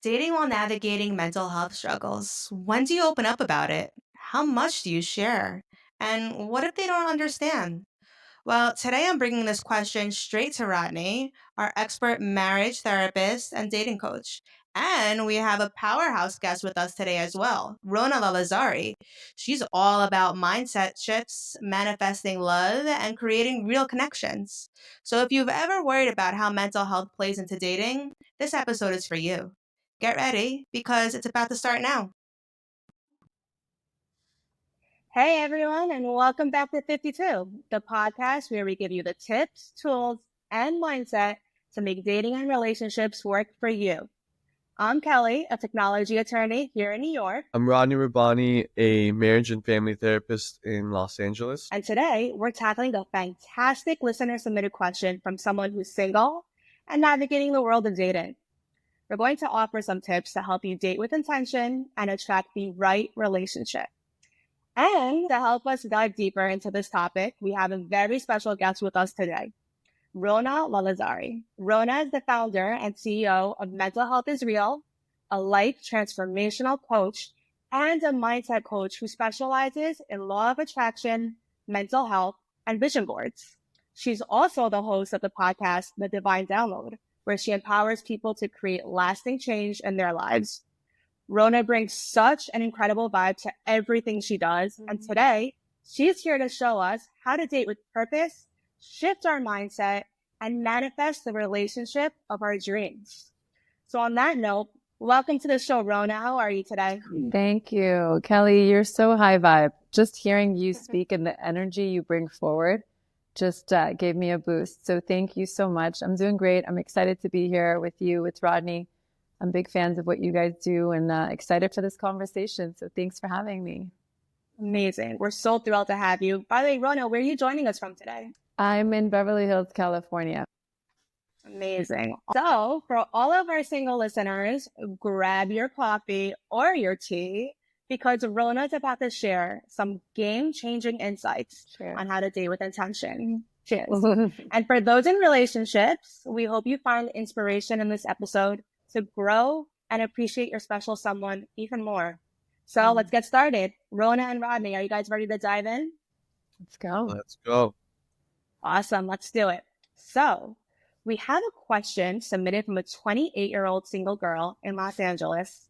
Dating while navigating mental health struggles. When do you open up about it? How much do you share? And what if they don't understand? Well, today I'm bringing this question straight to Rodney, our expert marriage therapist and dating coach. And we have a powerhouse guest with us today as well, Rona Lalezary. She's all about mindset shifts, manifesting love, and creating real connections. So if you've ever worried about how mental health plays into dating, this episode is for you. Get ready because it's about to start now. Hey everyone, and welcome back to 52, the podcast where we give you the tips, tools, and mindset to make dating and relationships work for you. I'm Kelly, a technology attorney here in New York, I'm Rodney Rabbani, a marriage and family therapist in Los Angeles. and today we're tackling a fantastic listener submitted question from someone who's single and navigating the world of dating. We're going to offer some tips to help you date with intention and attract the right relationship. And to help us dive deeper into this topic, we have a very special guest with us today, Rona Lalezary. Rona is the founder and CEO of Mental Health is Real, a life transformational coach and a mindset coach who specializes in law of attraction, mental health, and vision boards. She's also the host of the podcast, The Divine Download, where she empowers people to create lasting change in their lives. Rona brings such an incredible vibe to everything she does. And today, she's here to show us how to date with purpose, shift our mindset, and manifest the relationship of our dreams. So on that note, welcome to the show, Rona. How are you today? Thank you, Kelly. You're so high vibe. Just hearing you speak and the energy you bring forward just gave me a boost. So thank you so much. I'm doing great. I'm excited to be here with you, with Rodney. I'm big fans of what you guys do and excited for this conversation. So thanks for having me. Amazing. We're so thrilled to have you. By the way, Rona, where are you joining us from today? I'm in Beverly Hills, California. Amazing. So for all of our single listeners, grab your coffee or your tea because Rona's about to share some game-changing insights on how to date with intention. Cheers. And for those in relationships, we hope you find inspiration in this episode to grow and appreciate your special someone even more. So let's get started. Rona and Rodney, are you guys ready to dive in? Let's go. Let's go. Awesome. Let's do it. So we have a question submitted from a 28-year-old single girl in Los Angeles.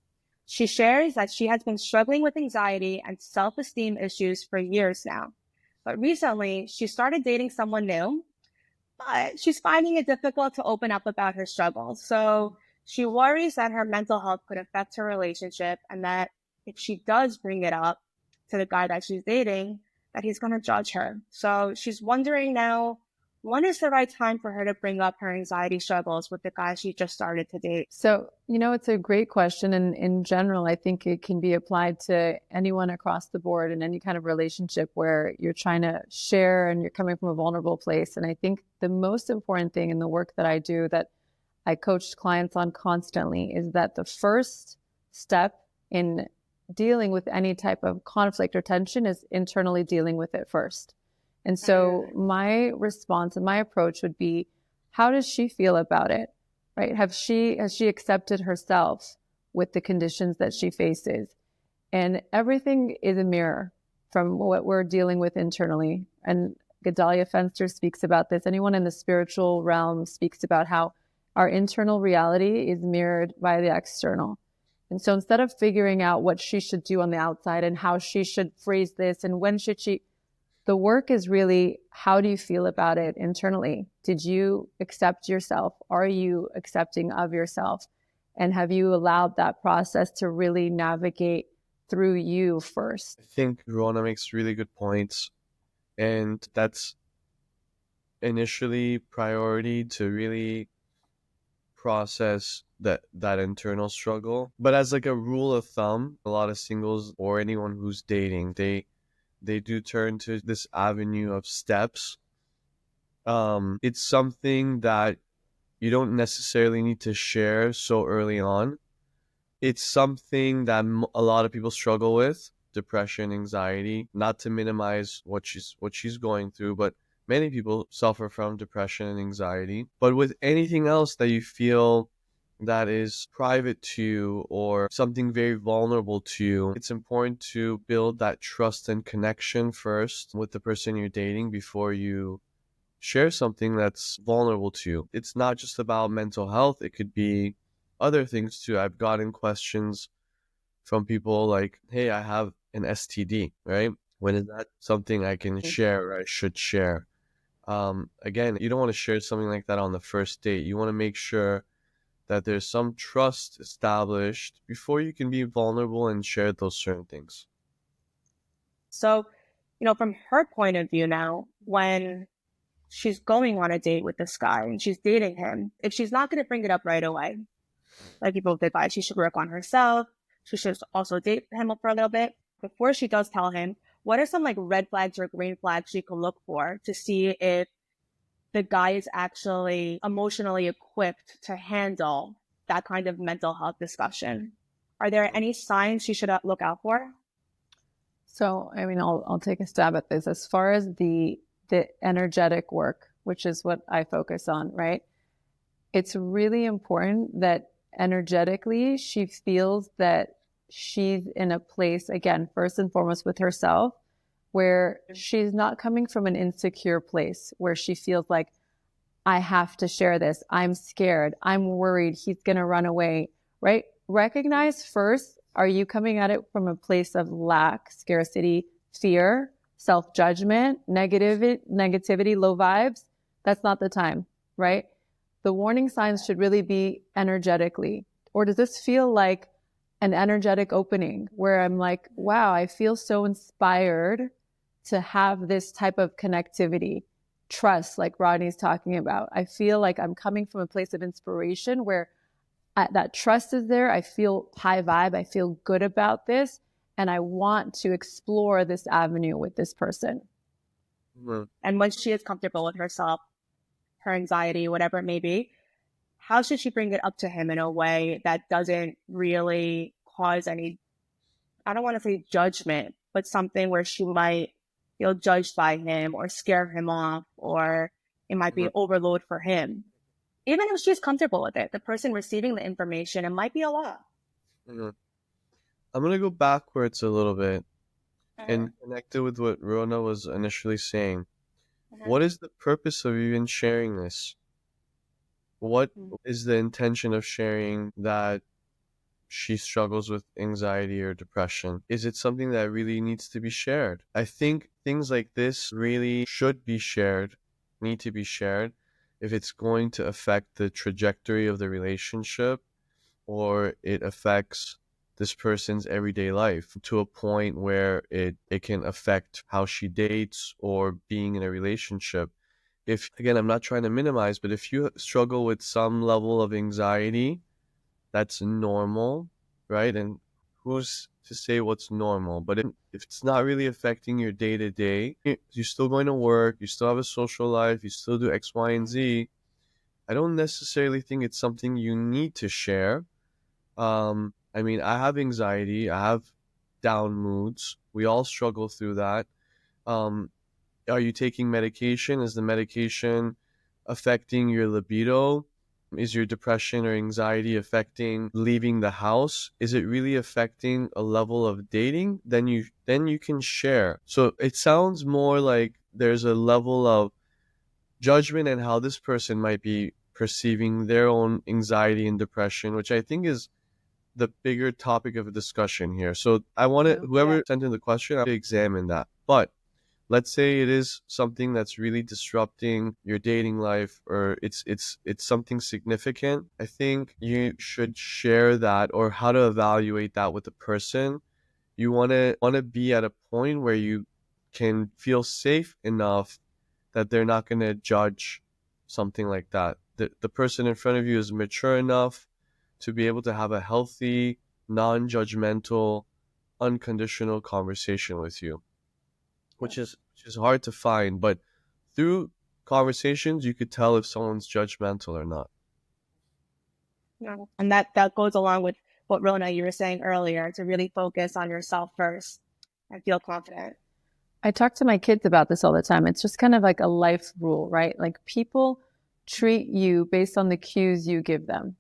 She shares that she has been struggling with anxiety and self-esteem issues for years now. But recently, she started dating someone new, but she's finding it difficult to open up about her struggles. So she worries that her mental health could affect her relationship and that if she does bring it up to the guy that she's dating, that he's going to judge her. So she's wondering now, when is the right time for her to bring up her anxiety struggles with the guy she just started to date? So, it's a great question. And in general, I think it can be applied to anyone across the board in any kind of relationship where you're trying to share and you're coming from a vulnerable place. And I think the most important thing in the work that I do that I coach clients on constantly is that the first step in dealing with any type of conflict or tension is internally dealing with it first. And so my response and my approach would be, how does she feel about it? Right? Has she accepted herself with the conditions that she faces? And everything is a mirror from what we're dealing with internally. And Gedalia Fenster speaks about this. Anyone in the spiritual realm speaks about how our internal reality is mirrored by the external. And so instead of figuring out what she should do on the outside and how she should phrase this and when should she, the work is really, how do you feel about it internally? Did you accept yourself? Are you accepting of yourself? And have you allowed that process to really navigate through you first? I think Rona makes really good points. And that's initially priority to really process that internal struggle. But as like a rule of thumb, a lot of singles or anyone who's dating, they do turn to this avenue of steps. It's something that you don't necessarily need to share so early on. It's something that a lot of people struggle with, depression, anxiety, not to minimize what she's going through, but many people suffer from depression and anxiety. But with anything else that you feel that is private to you or something very vulnerable to you, it's important to build that trust and connection first with the person you're dating before you share something that's vulnerable to you. It's not just about mental health, it could be other things too. I've gotten questions from people like, hey, I have an STD, right? When is that something I can share or I should share? Again, you don't want to share something like that on the first date. You want to make sure that there's some trust established before you can be vulnerable and share those certain things. So, from her point of view now, when she's going on a date with this guy and she's dating him, if she's not going to bring it up right away, like you both advise, she should work on herself. She should also date him for a little bit before she does tell him. What are some like red flags or green flags she could look for to see if the guy is actually emotionally equipped to handle that kind of mental health discussion? Are there any signs she should look out for? So, I mean, I'll take a stab at this. As far as the energetic work, which is what I focus on, right? It's really important that energetically she feels that she's in a place, again, first and foremost with herself, where she's not coming from an insecure place, where she feels like, I have to share this. I'm scared. I'm worried he's going to run away, right? Recognize first, are you coming at it from a place of lack, scarcity, fear, self-judgment, negativity, low vibes? That's not the time, right? The warning signs should really be energetically. Or does this feel like an energetic opening where I'm like, wow, I feel so inspired to have this type of connectivity, trust, like Rodney's talking about. I feel like I'm coming from a place of inspiration where that trust is there. I feel high vibe. I feel good about this. And I want to explore this avenue with this person. Mm-hmm. And once she is comfortable with herself, her anxiety, whatever it may be, how should she bring it up to him in a way that doesn't really cause any, I don't want to say judgment, but something where she might feel judged by him or scare him off, or it might be overload for him. Even if she's comfortable with it, the person receiving the information, it might be a lot. Mm-hmm. I'm going to go backwards a little bit and connect it with what Rona was initially saying. What is the purpose of even sharing this? What is the intention of sharing that she struggles with anxiety or depression? Is it something that really needs to be shared? I think things like this really should be shared, need to be shared, if it's going to affect the trajectory of the relationship or it affects this person's everyday life to a point where it can affect how she dates or being in a relationship. If, again, I'm not trying to minimize, but if you struggle with some level of anxiety, that's normal, right? And who's to say what's normal? But if it's not really affecting your day to day, you're still going to work, you still have a social life, you still do X, Y, and Z. I don't necessarily think it's something you need to share. I mean, I have anxiety, I have down moods. We all struggle through that. Are you taking medication? Is the medication affecting your libido? Is your depression or anxiety affecting leaving the house? Is it really affecting a level of dating? Then you can share. So it sounds more like there's a level of judgment and how this person might be perceiving their own anxiety and depression, which I think is the bigger topic of a discussion here. So I want to, whoever sent in the question, I want to examine that. But let's say it is something that's really disrupting your dating life, or it's something significant. I think you should share that, or how to evaluate that with the person. You want to be at a point where you can feel safe enough that they're not going to judge something like that. The person in front of you is mature enough to be able to have a healthy, non-judgmental, unconditional conversation with you, which is hard to find, but through conversations you could tell if someone's judgmental or not. Yeah. And that goes along with what Rona, you were saying earlier, to really focus on yourself first and feel confident. I talk to my kids about this all the time. It's just kind of like a life rule, right? Like people treat you based on the cues you give them.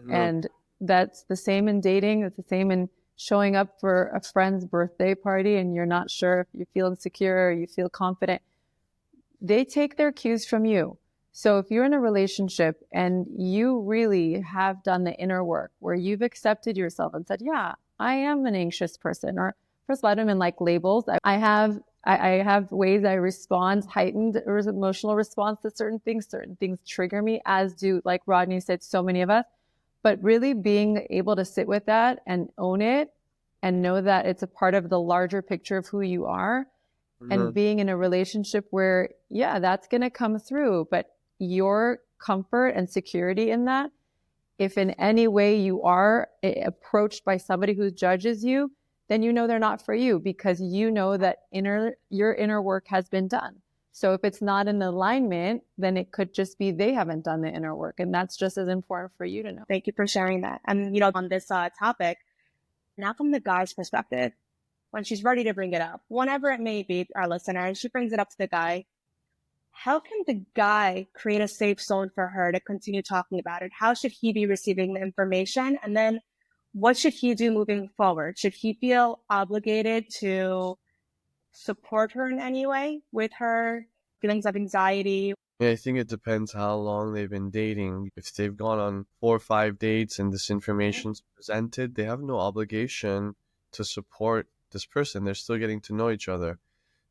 And that's the same in dating. It's the same in showing up for a friend's birthday party and you're not sure if you feel insecure or you feel confident. They take their cues from you. So if you're in a relationship and you really have done the inner work where you've accepted yourself and said, yeah, I am an anxious person, or first of all, I don't even like labels. I have ways I respond, heightened emotional response to certain things. Certain things trigger me, as do, like Rodney said, so many of us. But really being able to sit with that and own it and know that it's a part of the larger picture of who you are, and being in a relationship where, yeah, that's going to come through, but your comfort and security in that, if in any way you are approached by somebody who judges you, then you know they're not for you, because you know that your inner work has been done. So if it's not in alignment, then it could just be they haven't done the inner work. And that's just as important for you to know. Thank you for sharing that. And, on this topic, now from the guy's perspective, when she's ready to bring it up, whenever it may be, our listener, she brings it up to the guy. How can the guy create a safe zone for her to continue talking about it? How should he be receiving the information? And then what should he do moving forward? Should he feel obligated to support her in any way with her feelings of anxiety? I think it depends how long they've been dating. If they've gone on 4 or 5 dates and this information's presented, they have no obligation to support this person. They're still getting to know each other.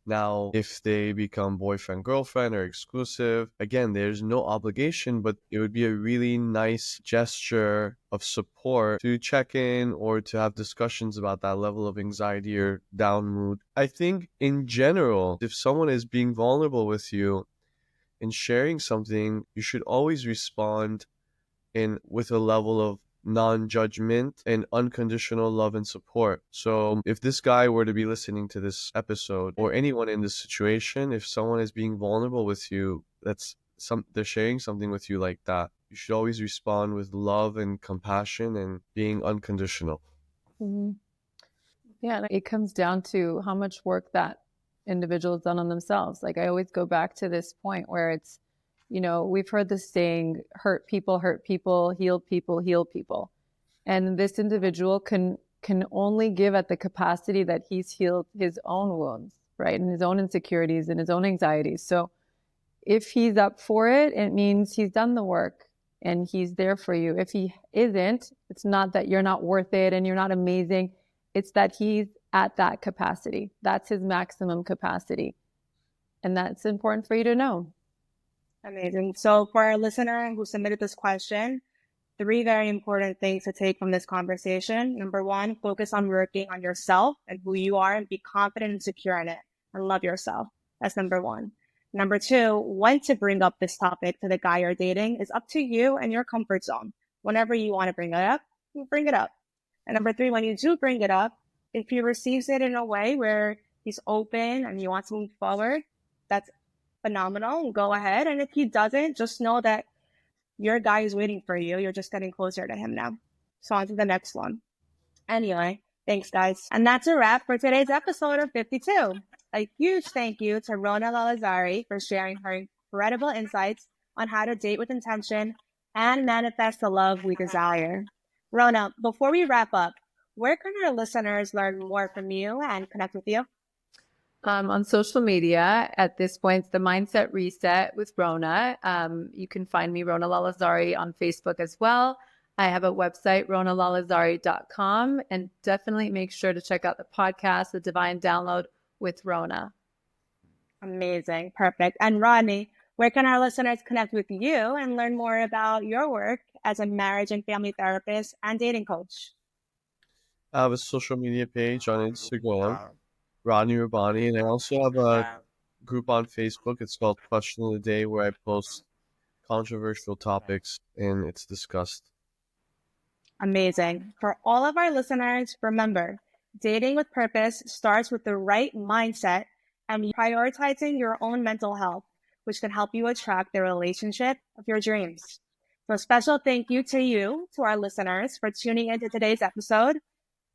Now, if they become boyfriend, girlfriend, or exclusive, again, there's no obligation, but it would be a really nice gesture of support to check in or to have discussions about that level of anxiety or down mood. I think in general, if someone is being vulnerable with you and sharing something, you should always respond with a level of non-judgment and unconditional love and support. So if this guy were to be listening to this episode, or anyone in this situation, if someone is being vulnerable with you, they're sharing something with you like that, you should always respond with love and compassion and being unconditional. Mm-hmm. Yeah, it comes down to how much work that individual has done on themselves. Like I always go back to this point where it's, we've heard this saying, hurt people, heal people, heal people. And this individual can only give at the capacity that he's healed his own wounds, right? And his own insecurities and his own anxieties. So if he's up for it, it means he's done the work and he's there for you. If he isn't, it's not that you're not worth it and you're not amazing. It's that he's at that capacity. That's his maximum capacity. And that's important for you to know. Amazing. So for our listener who submitted this question, 3 very important things to take from this conversation. Number 1, focus on working on yourself and who you are and be confident and secure in it and love yourself. That's number 1. Number 2, when to bring up this topic to the guy you're dating is up to you and your comfort zone. Whenever you want to bring it up, you bring it up. And number 3, when you do bring it up, if he receives it in a way where he's open and you want to move forward, that's phenomenal. Go ahead. And if he doesn't, just know that your guy is waiting for you. You're just getting closer to him now. So on to the next one. Anyway, thanks guys. And that's a wrap for today's episode of 52. A huge thank you to Rona Lalezary for sharing her incredible insights on how to date with intention and manifest the love we desire. Rona, before we wrap up, where can our listeners learn more from you and connect with you? On social media, at this point, it's the Mindset Reset with Rona. You can find me, Rona Lalezary, on Facebook as well. I have a website, ronalalezary.com, and definitely make sure to check out the podcast, The Divine Download with Rona. Amazing. Perfect. And Rodney, where can our listeners connect with you and learn more about your work as a marriage and family therapist and dating coach? I have a social media page on Instagram, Rodney Rabbani, and I also have a group on Facebook. It's called Question of the Day, where I post controversial topics and it's discussed. Amazing. For all of our listeners, remember, dating with purpose starts with the right mindset and prioritizing your own mental health, which can help you attract the relationship of your dreams. So special thank you to our listeners, for tuning into today's episode.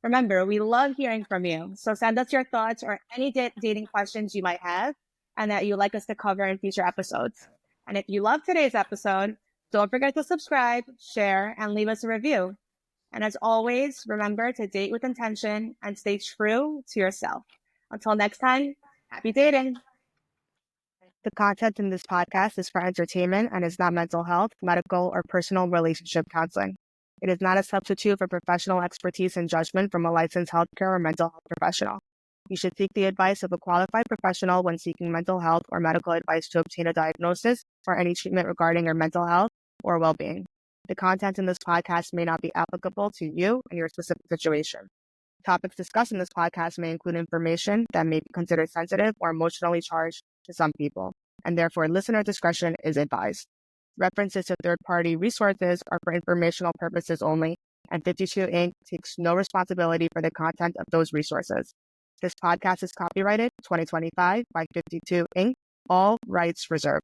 Remember, we love hearing from you. So send us your thoughts or any dating questions you might have and that you'd like us to cover in future episodes. And if you love today's episode, Don't forget to subscribe, share, and leave us a review. And as always, remember to date with intention and stay true to yourself. Until next time, happy dating. The content in this podcast is for entertainment and is not mental health, medical, or personal relationship counseling. It is not a substitute for professional expertise and judgment from a licensed healthcare or mental health professional. You should seek the advice of a qualified professional when seeking mental health or medical advice to obtain a diagnosis or any treatment regarding your mental health or well-being. The content in this podcast may not be applicable to you and your specific situation. Topics discussed in this podcast may include information that may be considered sensitive or emotionally charged to some people, and therefore listener discretion is advised. References to third-party resources are for informational purposes only, and 52 Inc. takes no responsibility for the content of those resources. This podcast is copyrighted 2025 by 52 Inc., all rights reserved.